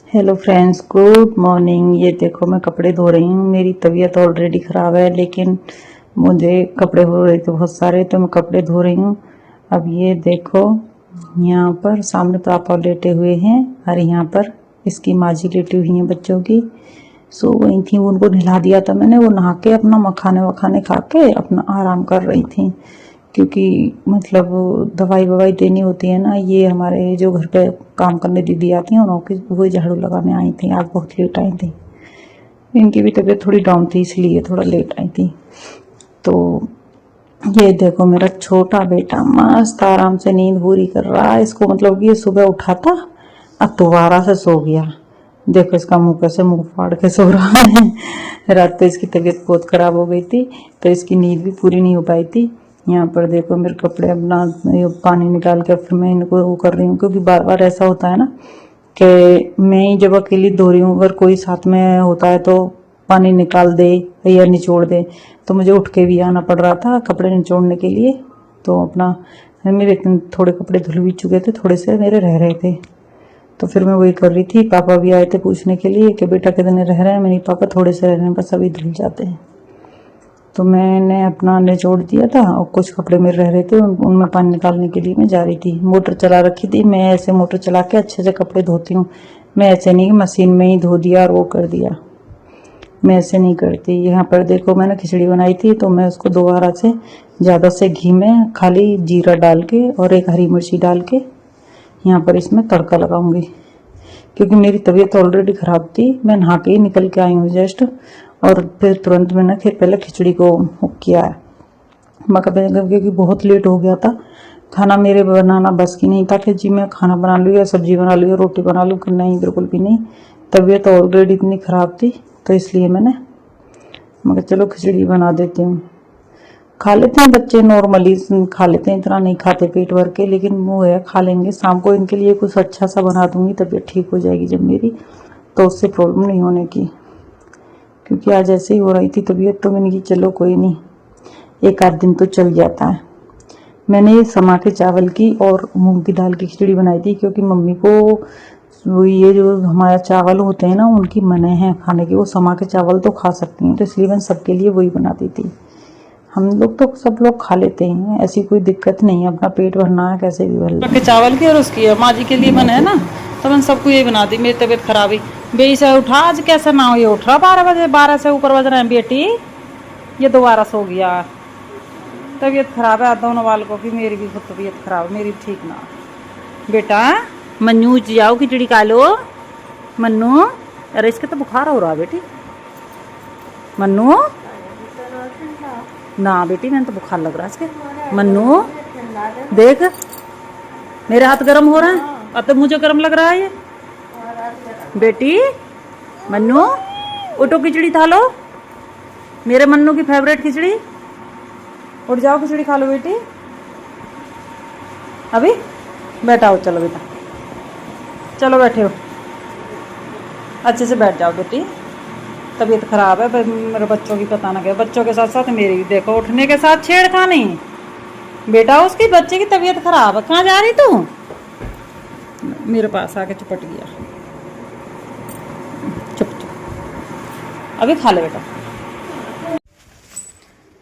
Hello friends, good morning. ये देखो मैं कपड़े धो रही हूँ। मेरी तबीयत ऑलरेडी ख़राब है, लेकिन मुझे कपड़े हो रहे थे बहुत सारे, तो मैं कपड़े धो रही हूँ। अब ये देखो, यहाँ पर सामने पापा लेटे हुए हैं और यहाँ पर इसकी माँ जी लेटी हुई हैं बच्चों की। सो गई थी, उनको नहला दिया था मैंने। वो नहा के अपना मखाने वखाने खा के अपना आराम कर रही थी, क्योंकि मतलब दवाई ववाई देनी होती है ना। ये हमारे जो घर पे काम करने दीदी आती हैं, उनकी वही झाड़ू लगाने आई थी। आज बहुत लेट आई थी, इनकी भी तबीयत थोड़ी डाउन थी, इसलिए थोड़ा लेट आई थी। तो ये देखो, मेरा छोटा बेटा मस्त आराम से नींद पूरी कर रहा है। इसको मतलब कि ये सुबह उठा था, अब दोबारा से सो गया। देखो इसका मुंह कैसे मुंह फाड़ के सो रहा है। रात तो इसकी तबीयत बहुत खराब हो गई थी, तो इसकी नींद भी पूरी नहीं हो पाई थी। यहाँ पर देखो मेरे कपड़े अपना पानी निकाल कर फिर मैं इनको वो कर रही हूँ, क्योंकि बार बार ऐसा होता है ना कि मैं ही जब अकेली धो रही हूँ, अगर कोई साथ में होता है तो पानी निकाल दे या निचोड़ दे, तो मुझे उठ के भी आना पड़ रहा था कपड़े निचोड़ने के लिए। तो अपना मेरे थोड़े कपड़े धुल भी चुके थे, थोड़े से मेरे रह रहे थे, तो फिर मैं वही कर रही थी। पापा भी आए थे पूछने के लिए कि बेटा कितने रह रहे हैं। मैंने पापा थोड़े से रह रहे हैं, बस अभी धुल जाते हैं। तो मैंने अपना निचोड़ दिया था और कुछ कपड़े मेरे रह रहे थे, उनमें पानी निकालने के लिए मैं जा रही थी। मोटर चला रखी थी, मैं ऐसे मोटर चला के अच्छे से कपड़े धोती हूँ। मैं ऐसे नहीं मशीन में ही धो दिया और वो कर दिया, मैं ऐसे नहीं करती। यहाँ पर देखो मैंने खिचड़ी बनाई थी, तो मैं उसको दोबारा से ज़्यादा से घी में खाली जीरा डाल के और एक हरी मिर्ची डाल के यहाँ पर इसमें तड़का लगाऊंगी, क्योंकि मेरी तबीयत ऑलरेडी ख़राब थी। मैं नहा के ही निकल के आई हूँ जस्ट, और फिर तुरंत मैंने फिर पहले खिचड़ी को हुक किया है क्योंकि बहुत लेट हो गया था। खाना मेरे बनाना बस की नहीं था कि जी मैं खाना बना लूँ या सब्जी बना लूँ या रोटी बना लूँ, नहीं, बिल्कुल भी नहीं। तबीयत ऑलरेडी इतनी ख़राब थी, तो इसलिए मगर चलो खिचड़ी बना देती हूँ। खा लेते हैं बच्चे, नॉर्मली खा लेते हैं, इतना नहीं खाते पेट भर के, लेकिन वो है खा लेंगे। शाम को इनके लिए कुछ अच्छा सा बना दूंगी, तबीयत ठीक हो जाएगी जब मेरी, तो उससे प्रॉब्लम नहीं होने की। क्योंकि आज ऐसे ही हो रही थी तबीयत, तो मैंने की चलो कोई नहीं, एक आध दिन तो चल जाता है। मैंने समा के चावल की और मूंग की दाल की खिचड़ी बनाई थी, क्योंकि मम्मी को ये जो हमारा चावल होते हैं ना, उनकी मने हैं खाने की। वो समा के चावल तो खा सकती हैं, तो इसलिए मैं सबके लिए वही बनाती थी। हम लोग तो सब लोग खा लेते हैं, ऐसी कोई दिक्कत नहीं है। अपना पेट भरना है, कैसे भी भर ले। के चावल की और उसकी माँ जी के लिए बने है ना, तो मैंने सबको यही बना दी। मेरी तबीयत खराब हुई, बेई से उठा आज कैसे ना हो, ये उठ रहा 12 बजे, 12 से ऊपर बज रहे हैं बेटी, ये दोबारा सो गया। तबीयत खराब है दोनों बालकों की, मेरी भी खुद तबीयत खराब, मेरी ठीक ना। बेटा मन्नू जाओ खिचड़ी खा लो। मन्नू, अरे इसके तो बुखार हो रहा बेटी। मन्नू ना बेटी, मैंने तो बुखार लग रहा है इसके। मन्नू देख, मेरे हाथ गर्म हो रहे हैं, अब तो मुझे गर्म लग रहा है ये। बेटी मन्नू उठो, खिचड़ी खा लो, मेरे मन्नू की फेवरेट खिचड़ी। उठ जाओ खिचड़ी खा लो बेटी। अभी बैठा हो, चलो बेटा, चलो बैठे हो, अच्छे से बैठ जाओ बेटी। तबीयत खराब है मेरे बच्चों की, पता ना क्या, बच्चों के साथ साथ मेरी भी देखो, उठने के साथ छेड़खानी। बेटा उसकी बच्चे की तबीयत खराब है, कहाँ जा रही तू? मेरे पास आके चिपट गया। चुप चुप, अभी खा ले बेटा।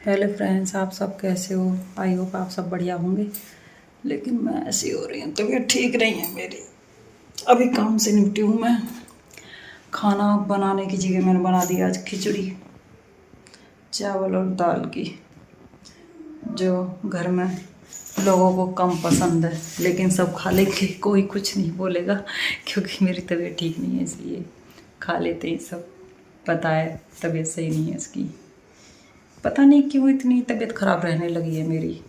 हेलो फ्रेंड्स, आप सब कैसे हो? आई होप आप सब बढ़िया होंगे, लेकिन मैं ऐसी हो रही हूँ, तबीयत ठीक नहीं है मेरी। अभी काम से निपटी हूँ मैं। खाना बनाने की जगह मैंने बना दिया आज खिचड़ी, चावल और दाल की, जो घर में लोगों को कम पसंद है, लेकिन सब खा लेंगे, कोई कुछ नहीं बोलेगा, क्योंकि मेरी तबीयत ठीक नहीं है, इसलिए खा लेते हैं सब। पता है तबीयत सही नहीं है इसकी, पता नहीं क्यों इतनी तबीयत ख़राब रहने लगी है मेरी।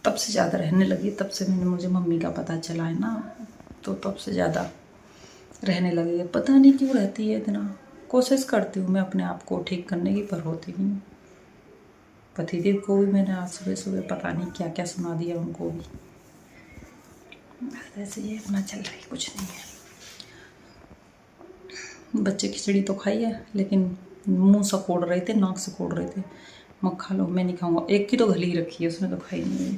तब से ज़्यादा रहने लगी, तब से मुझे मम्मी का पता चला है ना, तो तब से ज़्यादा रहने लगी है। पता नहीं क्यों रहती है इतना। कोशिश करती हूँ मैं अपने आप को ठीक करने की, पर होती नहीं। पतिदेव को भी मैंने आज सुबह सुबह पता नहीं क्या क्या सुना दिया उनको भी। ऐसे ये अपना चल रही, कुछ नहीं है। बच्चे खिचड़ी तो खाई है, लेकिन मुंह सकोड़ रहे थे, नाक सकोड़ रहे थे। मैं खा लो, मैं नहीं खाऊंगा। एक की तो गली रखी है, उसने तो खाई नहीं।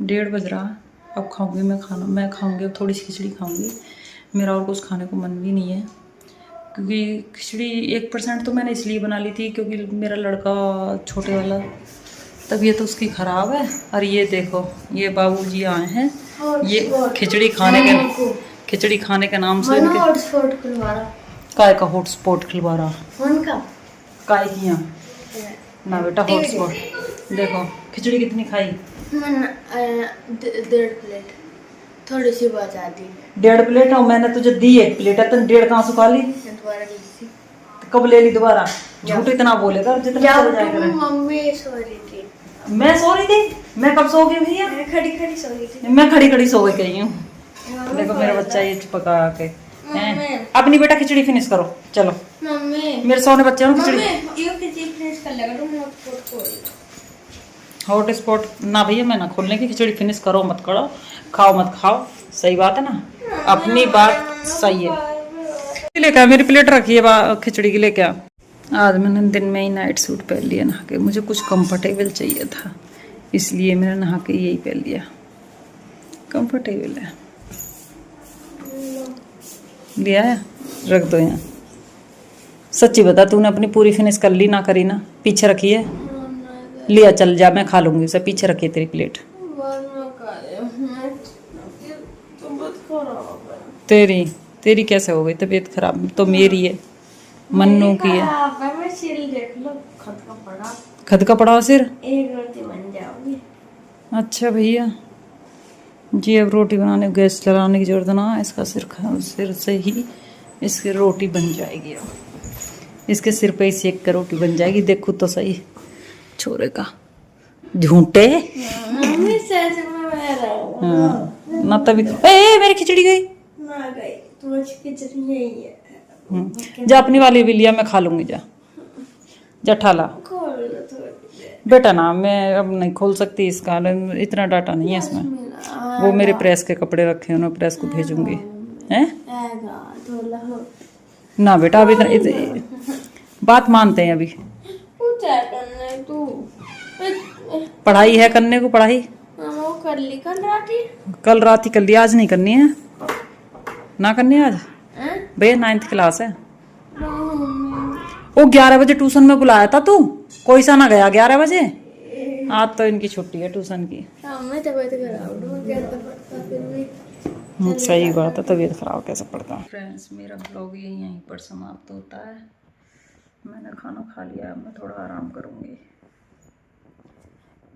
1:30 बज रहा, अब खाऊंगी मैं खाना, मैं खाऊंगी अब थोड़ी सी खिचड़ी खाऊंगी। मेरा और कुछ खाने को मन भी नहीं है, क्योंकि खिचड़ी 1% तो मैंने इसलिए बना ली थी क्योंकि मेरा लड़का छोटे वाला तबीयत तो उसकी ख़राब है। और ये देखो ये बाबूजी आए हैं, ये खिचड़ी खाने के नाम से काय का हॉटस्पॉट खिलवा रहा काय किया ना बेटा हॉटस्पॉट। देखो खिचड़ी कितनी खाई, 1.5 प्लेट, थोड़ी सी बचा दी। 1.5 प्लेट और मैंने तुझे दी 1 प्लेट है, तुम 1.5 कहाँ से खा ली? दोबारा ली थी। तो कब ले ली दोबारा? झूठ इतना बोलेगा जितना चल जाया करे। मम्मी सो रही थी। मैं सो रही थी? मैं कब सो गई भैया? मैं खड़ी सो रही थी। मैं खड़ी सो गई कहीं हूँ। देखो मेरा बच्चा ये पका के हैं। अपनी बेटा खिचड़ी फिनिश करो चलो। मम्मी मेरे सोने बच्चे हैं खिचड़ी ये खिचड़ी फिनिश कर लेगा तुम हॉट स्पॉट ना भैया, मैं ना खोलने की। खिचड़ी फिनिश करो मत करो, खाओ मत खाओ, सही बात है ना, अपनी बात सही है। लेके आ मेरी प्लेट रखी है खिचड़ी की, लेके आ। आज मैंने दिन में ही नाइट सूट पहन लिया नहा के, मुझे कुछ कंफर्टेबल चाहिए था इसलिए मैंने नहा के यही पहन लिया, कंफर्टेबल है। लिया है, रख दो यहाँ। सच्ची बता तूने अपनी पूरी फिनिश कर ली ना करी ना? पीछे रखी है, लिया चल जा, मैं खा लूंगी उसे। पीछे रखी है तेरी प्लेट। तेरी कैसे हो गई तबीयत खराब? तो मेरी है, मन्नू की है। खद का पड़ा सिर। एक रोटी बन जाओगी। अच्छा भैया जी, अब रोटी बनाने गैस लगाने की जरूरत ना, इसका सिर से ही इसकी रोटी बन जाएगी। अब इसके सिर पे ही सेक कर रोटी बन जाएगी। देखो तो सही छोरे का झूठे। हाँ ना तभी मेरी खिचड़ी गई ना गई, तुम्हारी खिचड़ी नहीं है। जा अपनी वाली भी लिया, मैं खा लूंगी। जा ठाला बेटा ना, मैं अब नहीं खोल सकती इसका, इतना डाटा नहीं है इसमें। वो मेरे प्रेस के कपड़े रखे हैं, उन्हें प्रेस को भेजूंगी। हैं ना बेटा अभी बात मानते हैं अभी। पढ़ाई है करने को, पढ़ाई कर ली कल रात ही कर ली, आज नहीं करनी है ना, करनी है आज भैया। 9th क्लास है। वो 11 बजे ट्यूशन में बुलाया था तू, कोई सा ना गया 11 बजे। आज तो इनकी छुट्टी है ट्यूशन की। सही बात है, तबीयत खराब कैसे पड़ता है। फ्रेंड्स मेरा ब्लॉग यहीं पर समाप्त होता है। मैंने खाना खा लिया, अब मैं थोड़ा आराम करूँगी।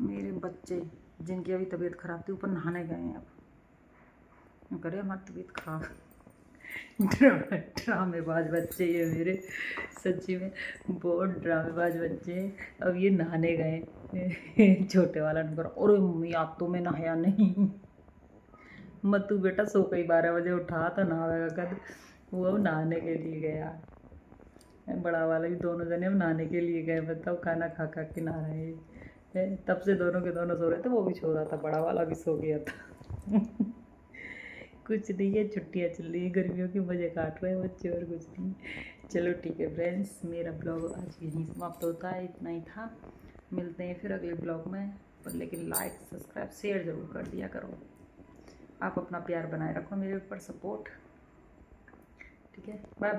मेरे बच्चे जिनकी अभी तबीयत खराब थी ऊपर नहाने गए हैं। अब करे हमारी तबीयत खराब। ड्रामेबाज बच्चे ये मेरे, सच्ची में बहुत ड्रामेबाज बच्चे हैं। अब ये नहाने गए। छोटे वाला नंबर, और मम्मी आप तो मैं नहाया नहीं। मत तू बेटा सो कई 12 बजे उठा तो नहावेगा कद। वो अब नहाने के लिए गया, बड़ा वाला भी, दोनों जने अब नहाने के लिए गए। बताओ खाना खा खा के नहा रहे हैं। तब से दोनों के दोनों सो रहे थे, वो भी सो रहा था, बड़ा वाला भी सो गया था। कुछ नहीं है, छुट्टियाँ चल रही है, गर्मियों के मज़े काट रहे हैं बच्चे, और कुछ नहीं। चलो ठीक है फ्रेंड्स, मेरा ब्लॉग आज यहीं समाप्त होता है, इतना ही था। मिलते हैं फिर अगले ब्लॉग में, पर लेकिन लाइक सब्सक्राइब शेयर ज़रूर कर दिया करो। आप अपना प्यार बनाए रखो, मेरे ऊपर सपोर्ट, ठीक है। Bye bye.